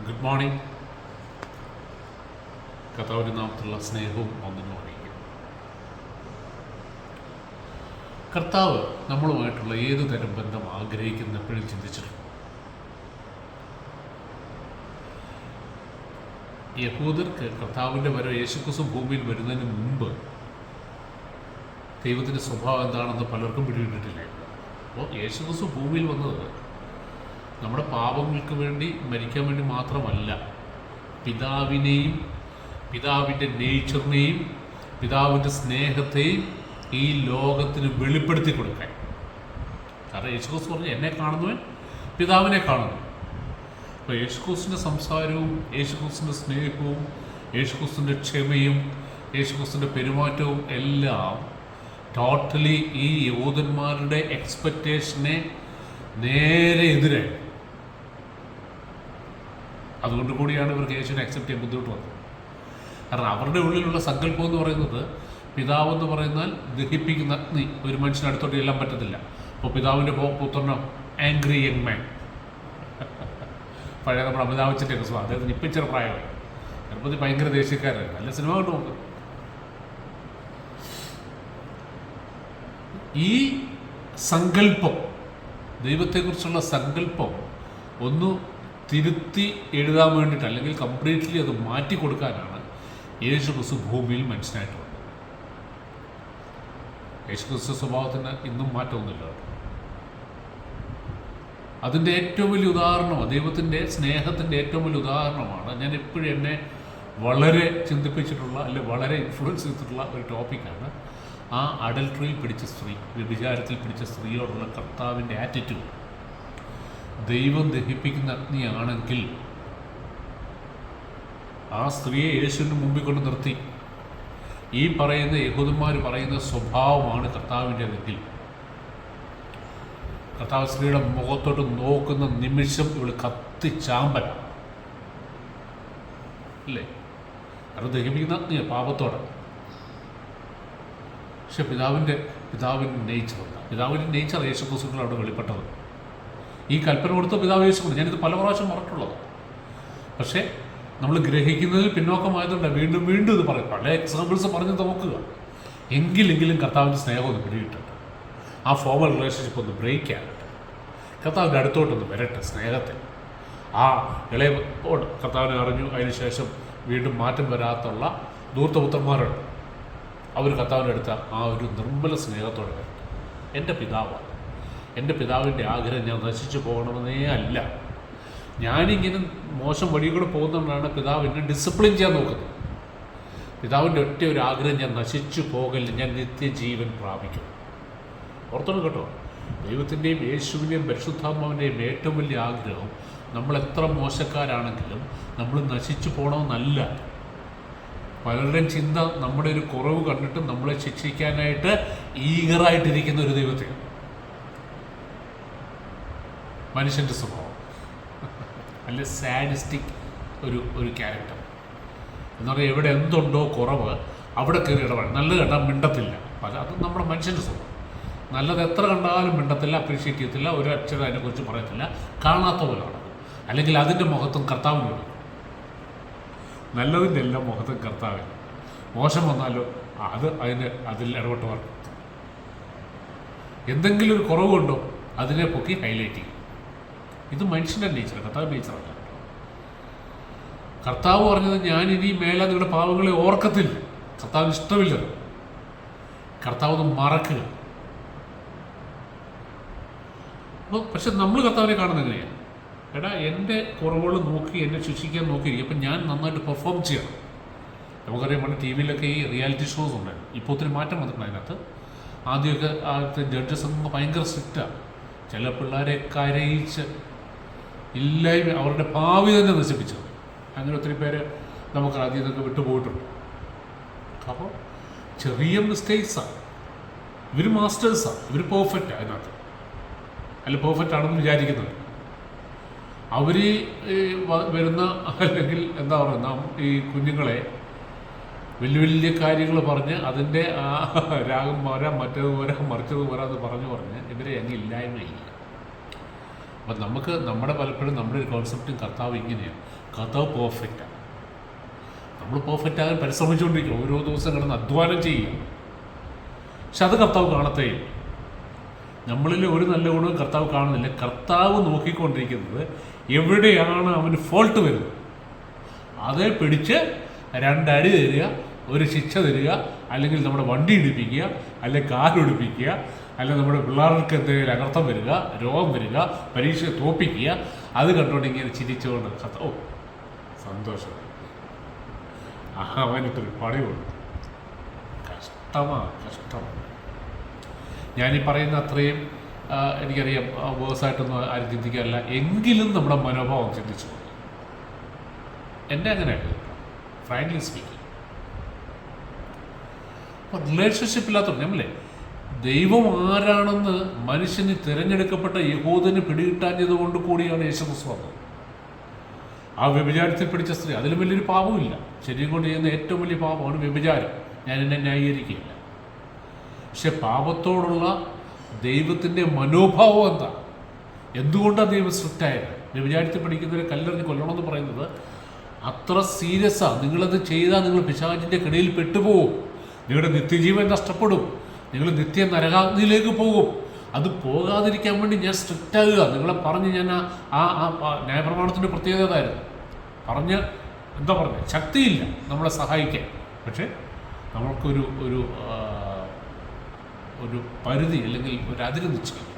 Good morning. കർത്താവിൻ്റെ നാമത്തിലുള്ള സ്നേഹവും വന്ദനവും അറിയിക്കും. കർത്താവ് നമ്മളുമായിട്ടുള്ള ഏതു തരം ബന്ധം ആഗ്രഹിക്കുന്ന എപ്പോഴും ചിന്തിച്ചിട്ടുണ്ട്. യഹൂദർക്ക് കർത്താവിൻ്റെ വരവ് യേശുക്രിസ്തു ഭൂമിയിൽ വരുന്നതിന് മുമ്പ് ദൈവത്തിൻ്റെ സ്വഭാവം എന്താണെന്ന് പലർക്കും പിടികിട്ടിട്ടില്ലായിരുന്നു. അപ്പോൾ യേശുക്രിസ്തു ഭൂമിയിൽ വന്നത് നമ്മുടെ പാപങ്ങൾക്ക് വേണ്ടി മരിക്കാൻ വേണ്ടി മാത്രമല്ല, പിതാവിനെയും പിതാവിൻ്റെ നേച്ചറിനെയും പിതാവിൻ്റെ സ്നേഹത്തെയും ഈ ലോകത്തിന് വെളിപ്പെടുത്തി കൊടുക്കാൻ. കാരണം യേശുക്രിസ്തു പറഞ്ഞു, എന്നെ കാണുന്നവൻ പിതാവിനെ കാണുന്നു. അപ്പോൾ യേശുക്രിസ്തുവിൻ്റെ സംസാരവും യേശുക്രിസ്തുവിൻ്റെ സ്നേഹവും യേശുക്രിസ്തുവിൻ്റെ ക്ഷമയും യേശുക്രിസ്തുവിൻ്റെ പെരുമാറ്റവും എല്ലാം ടോട്ടലി ഈ യഹൂദന്മാരുടെ എക്സ്പെക്റ്റേഷനെ നേരെ എതിരായി. അതുകൊണ്ട് കൂടിയാണ് ഇവർക്ക് യേശുവിനെ അക്സെപ്റ്റ് ചെയ്യാൻ ബുദ്ധിമുട്ട് വന്നത്. കാരണം അവരുടെ ഉള്ളിലുള്ള സങ്കല്പം എന്ന് പറയുന്നത്, പിതാവെന്ന് പറയുന്നാൽ ദഹിപ്പിക്കുന്ന അഗ്നി, ഒരു മനുഷ്യന് അടുത്തോട്ട് ചെല്ലാൻ പറ്റത്തില്ല. അപ്പോൾ പിതാവിൻ്റെ പുത്രനോ ആംഗ്രി യങ് മാൻ, പഴയ നമ്മുടെ അമിതാഭ് ഒക്കെ സ്വഭാവം, അദ്ദേഹത്തിന് ഇപ്പം ഇച്ചിരി പ്രായമായി, ചെറുപ്പത്തിൽ ഭയങ്കര ദേഷ്യക്കാരായിരുന്നു. നല്ല സിനിമ കണ്ടു നോക്ക്. ഈ സങ്കല്പം, ദൈവത്തെക്കുറിച്ചുള്ള സങ്കല്പം ഒന്ന് തിരുത്തി എഴുതാൻ വേണ്ടിയിട്ട്, അല്ലെങ്കിൽ കംപ്ലീറ്റ്ലി അത് മാറ്റി കൊടുക്കാനാണ് യേശുക്രിസ്തു ഭൂമിയിൽ മനുഷ്യനായിട്ട് വന്നത്. യേശുക്രിസ്തു സ്വഭാവത്തിന് ഇന്നും മാറ്റമൊന്നുമില്ല. അതിൻ്റെ ഏറ്റവും വലിയ ഉദാഹരണമാണ്, ദൈവത്തിൻ്റെ സ്നേഹത്തിൻ്റെ ഏറ്റവും വലിയ ഉദാഹരണമാണ്. ഞാൻ എപ്പോഴും എന്നെ വളരെ ചിന്തിപ്പിച്ചിട്ടുള്ള, അല്ലെങ്കിൽ വളരെ ഇൻഫ്ലുവൻസ് ചെയ്തിട്ടുള്ള ഒരു ടോപ്പിക്കാണ് ആ അഡൽട്ടറിയിൽ പിടിച്ച സ്ത്രീ, വ്യഭിചാരത്തിൽ പിടിച്ച സ്ത്രീയോടുള്ള കർത്താവിൻ്റെ ആറ്റിറ്റ്യൂഡ്. ദൈവം ദഹിപ്പിക്കുന്ന അഗ്നിയാണെങ്കിൽ ആ സ്ത്രീയെ യേശുവിന് മുമ്പിൽ കൊണ്ട് നിർത്തി ഈ പറയുന്ന യഹൂദന്മാർ പറയുന്ന സ്വഭാവമാണ് കർത്താവിൻ്റെതെങ്കിൽ, കർത്താവ് സ്ത്രീയുടെ മുഖത്തോട്ട് നോക്കുന്ന നിമിഷം ഇവള് കത്തിച്ചാമ്പൽ അല്ലേ? അത് ദഹിപ്പിക്കുന്ന അഗ്നിയാണ്, പാപത്തോടെ. പക്ഷെ പിതാവിൻ്റെ നേച്ചറുണ്ട്. പിതാവിൻ്റെ നേച്ചർ യേശുക്രിസ്തുവിൽ അവിടെ വെളിപ്പെട്ടത്. ഈ കൽപ്പന കൊടുത്ത പിതാവ് യേശുക്രിസ്തു. ഞാനിത് പല പ്രാവശ്യം പറഞ്ഞിട്ടുള്ളത്. പക്ഷേ നമ്മൾ ഗ്രഹിക്കുന്നതിൽ പിന്നോക്കമായതുകൊണ്ട് വീണ്ടും വീണ്ടും ഇത് പറയും. പല എക്സാമ്പിൾസ് പറഞ്ഞ് നോക്കുക. എങ്കിലും കർത്താവിൻ്റെ സ്നേഹം ഒന്ന് പിടിയിട്ടുണ്ട്. ആ ഫോമൽ റിലേഷൻഷിപ്പ് ഒന്ന് ബ്രേക്ക് ആകട്ടെ, കർത്താവിൻ്റെ അടുത്തോട്ടൊന്ന് വരട്ടെ. സ്നേഹത്തിൽ ആ ഇളയ കർത്താവിനെ അറിഞ്ഞു, അതിനുശേഷം വീണ്ടും മാറ്റം വരാത്തുള്ള ധൂർത്തപുത്രന്മാരുണ്ട്. അവർ കർത്താവിൻ്റെ അടുത്ത ആ ഒരു നിർമ്മല സ്നേഹത്തോടെ വരട്ടെ. എൻ്റെ പിതാവാണ്, എൻ്റെ പിതാവിൻ്റെ ആഗ്രഹം ഞാൻ നശിച്ചു പോകണമെന്നേ അല്ല. ഞാനിങ്ങനെ മോശം വഴി കൂടെ പോകുന്നതുകൊണ്ടാണ് പിതാവ് എന്നെ ഡിസിപ്ലിൻ ചെയ്യാൻ നോക്കുന്നത്. പിതാവിൻ്റെ ഒറ്റ ഒരു ആഗ്രഹം, ഞാൻ നശിച്ചു പോകല്ല, ഞാൻ നിത്യജീവൻ പ്രാപിക്കും. ഓർത്തോണം കേട്ടോ, ദൈവത്തിൻ്റെയും യേശുവിൻ്റെയും പരിശുദ്ധാത്മാവിൻ്റെയും ഏറ്റവും വലിയ ആഗ്രഹം നമ്മൾ എത്ര മോശക്കാരാണെങ്കിലും നമ്മൾ നശിച്ചു പോകണമെന്നല്ല. പലരുടെയും ചിന്ത നമ്മുടെ ഒരു കുറവ് കണ്ടിട്ട് നമ്മളെ ശിക്ഷിക്കാനായിട്ട് ഈഗറായിട്ടിരിക്കുന്ന ഒരു ദൈവത്തെ, മനുഷ്യൻ്റെ സ്വഭാവം അല്ല, സാഡിസ്റ്റിക് ഒരു ക്യാരക്ടർ എന്ന് പറഞ്ഞാൽ എവിടെ എന്തുണ്ടോ കുറവ് അവിടെ കയറി ഇടപെടാം. നല്ലത് കണ്ടാൽ മിണ്ടത്തില്ല. അത് നമ്മുടെ മനുഷ്യൻ്റെ സ്വഭാവം. നല്ലത് എത്ര കണ്ടാലും മിണ്ടത്തില്ല, അപ്രീഷിയേറ്റ് ചെയ്യത്തില്ല, ഒരു അക്ഷരം അതിനെക്കുറിച്ച് പറയത്തില്ല, കാണാത്ത പോലെയാണ്. അല്ലെങ്കിൽ അതിൻ്റെ മുഖത്തും കർത്താവിന് വരും. നല്ലതിൻ്റെ എല്ലാം മുഖത്തും കർത്താവിന്. മോശം വന്നാലോ അതിൽ ഇടപെട്ടവർ എന്തെങ്കിലും ഒരു കുറവുണ്ടോ അതിനെ പൊക്കി ഹൈലൈറ്റ് ചെയ്യും. ഇത് മനുഷ്യൻ്റെ നേച്ചർ, കർത്താവ് നേച്ചറല്ല. കർത്താവ് പറഞ്ഞത്, ഞാൻ ഇനി മേലെ നിങ്ങളുടെ പാവങ്ങളെ ഓർക്കത്തില്ല. കർത്താവിന് ഇഷ്ടമില്ലത്. കർത്താവ് ഒന്ന് മറക്കുക. പക്ഷെ നമ്മൾ കർത്താവിനെ കാണുന്നത് എങ്ങനെയാണ്? എടാ, എൻ്റെ കുറവുകൾ നോക്കി എന്നെ ശിക്ഷിക്കാൻ നോക്കിയിരിക്കും. അപ്പം ഞാൻ നന്നായിട്ട് പെർഫോം ചെയ്യണം. നമുക്കറിയാം, പണ്ട് ടി വിയിലൊക്കെ ഈ റിയാലിറ്റി ഷോസ് ഉണ്ടായിരുന്നു. ഇപ്പോൾ ഒത്തിരി മാറ്റം വന്നിട്ടുണ്ട് അതിനകത്ത്. ആദ്യമൊക്കെ ആദ്യത്തെ ജഡ്ജസ് ഒക്കെ ഭയങ്കര സ്ട്രിക്റ്റാണ്. ചില പിള്ളേരെ കരയിച്ച് ഇല്ലായ്മ, അവരുടെ ഭാവി തന്നെ നശിപ്പിച്ചത്. അങ്ങനെ ഒത്തിരി പേര് നമുക്ക് ആദ്യം ഇതൊക്കെ വിട്ടുപോയിട്ടുണ്ട്. അപ്പോൾ ചെറിയ മിസ്റ്റേക്സാണ്. ഇവർ മാസ്റ്റേഴ്സാണ്, ഇവർ പെർഫെക്റ്റാണ് അതിനകത്ത്. അല്ല, പെർഫെക്റ്റ് ആണെന്ന് വിചാരിക്കുന്നത്. അവർ വരുന്ന, അല്ലെങ്കിൽ എന്താ പറയുക, ഈ കുഞ്ഞുങ്ങളെ വലിയ വലിയ കാര്യങ്ങൾ പറഞ്ഞ് അതിൻ്റെ ആ രാഗം പോരാ, മറ്റേത് പോരാ, മറിച്ചത് പോരാ എന്ന് പറഞ്ഞ് ഇവരെ അങ്ങ് ഇല്ലായ്മയില്ല. അപ്പം നമ്മുടെ പലപ്പോഴും നമ്മുടെ ഒരു കോൺസെപ്റ്റും കർത്താവ് ഇങ്ങനെയാണ്, കർത്താവ് പെർഫെക്റ്റാണ്. നമ്മൾ പെർഫെക്റ്റ് ആകാൻ പരിശ്രമിച്ചുകൊണ്ടിരിക്കും, ഓരോ ദിവസം കിടന്ന് അധ്വാനം ചെയ്യുക. പക്ഷെ അത് കർത്താവ് കാണത്തേ. നമ്മളിൽ ഒരു നല്ല ഗുണവും കർത്താവ് കാണുന്നില്ല. കർത്താവ് നോക്കിക്കൊണ്ടിരിക്കുന്നത് എവിടെയാണ് അവന് ഫോൾട്ട് വരുന്നത്, അതേ പിടിച്ച് 2 അടി തരിക, ഒരു ശിക്ഷ തരിക, അല്ലെങ്കിൽ നമ്മുടെ വണ്ടി ഇടിപ്പിക്കുക, അല്ലെങ്കിൽ കാലൊടിപ്പിക്കുക, അല്ലെങ്കിൽ നമ്മുടെ പിള്ളേർക്ക് എന്തെങ്കിലും അനർത്ഥം വരിക, രോഗം വരിക, പരീക്ഷ തോപ്പിക്കുക. അത് കണ്ടുകൊണ്ട് ഇങ്ങനെ ചിരിച്ചുകൊണ്ട് സന്തോഷം, അവനിട്ടൊരു പണിയുണ്ട്. കഷ്ടമാണ്. ഞാനീ പറയുന്ന അത്രയും എനിക്കറിയാം വേഴ്സായിട്ടൊന്നും ആരും ചിന്തിക്കാറില്ല. എങ്കിലും നമ്മുടെ മനോഭാവം ചിന്തിച്ചു എൻ്റെ അങ്ങനെയാണ്, ഫ്രാങ്ക്ലി സ്പീക്കിംഗ്. അപ്പോൾ റിലേഷൻഷിപ്പ് ഇല്ലാത്ത നമ്മളെ ദൈവം ആരാണെന്ന് മനുഷ്യന് തിരഞ്ഞെടുക്കപ്പെട്ട യഹൂദന് പിടികിട്ടാഞ്ഞത് കൊണ്ട് കൂടിയാണ് യേശുക്രിസ്തു വന്നത്. ആ വ്യഭിചാരത്തിൽ പിടിച്ച സ്ത്രീ, അതിലും വലിയൊരു പാപമില്ല. ശരീരം കൊണ്ട് ചെയ്യുന്ന ഏറ്റവും വലിയ പാപമാണ് വ്യഭിചാരം. ഞാൻ എന്നെ ന്യായീകരിക്കുകയില്ല. പക്ഷെ പാപത്തോടുള്ള ദൈവത്തിൻ്റെ മനോഭാവം എന്താ? എന്തുകൊണ്ടാണ് ദൈവം സ്ട്രിക്റ്റായത്? വ്യഭിചാരത്തിൽ പിടിക്കുന്നവരെ കല്ലെറിഞ്ഞ് കൊല്ലണമെന്ന് പറയുന്നത് അത്ര സീരിയസാണ്. നിങ്ങളത് ചെയ്താൽ നിങ്ങൾ പിശാചിൻ്റെ കിടയിൽ പെട്ടുപോകും, നിങ്ങളുടെ നിത്യജീവൻ നഷ്ടപ്പെടും, നിങ്ങൾ നിത്യ നരകാഗ്നിയിലേക്ക് പോകും. അത് പോകാതിരിക്കാൻ വേണ്ടി ഞാൻ സ്ട്രിക്റ്റ് ആകുക. നിങ്ങളെ പറഞ്ഞ് ഞാൻ ആ ന്യായപ്രമാണത്തിൻ്റെ പ്രത്യേകത ആയിരുന്നു പറഞ്ഞ് എന്താ പറഞ്ഞത്, ശക്തിയില്ല നമ്മളെ സഹായിക്കാൻ. പക്ഷേ നമ്മൾക്കൊരു ഒരു പരിധി അല്ലെങ്കിൽ ഒരു അതിര് നിശ്ചയിക്കും.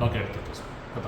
ബാക്കി അടുത്ത ദിവസം കഥ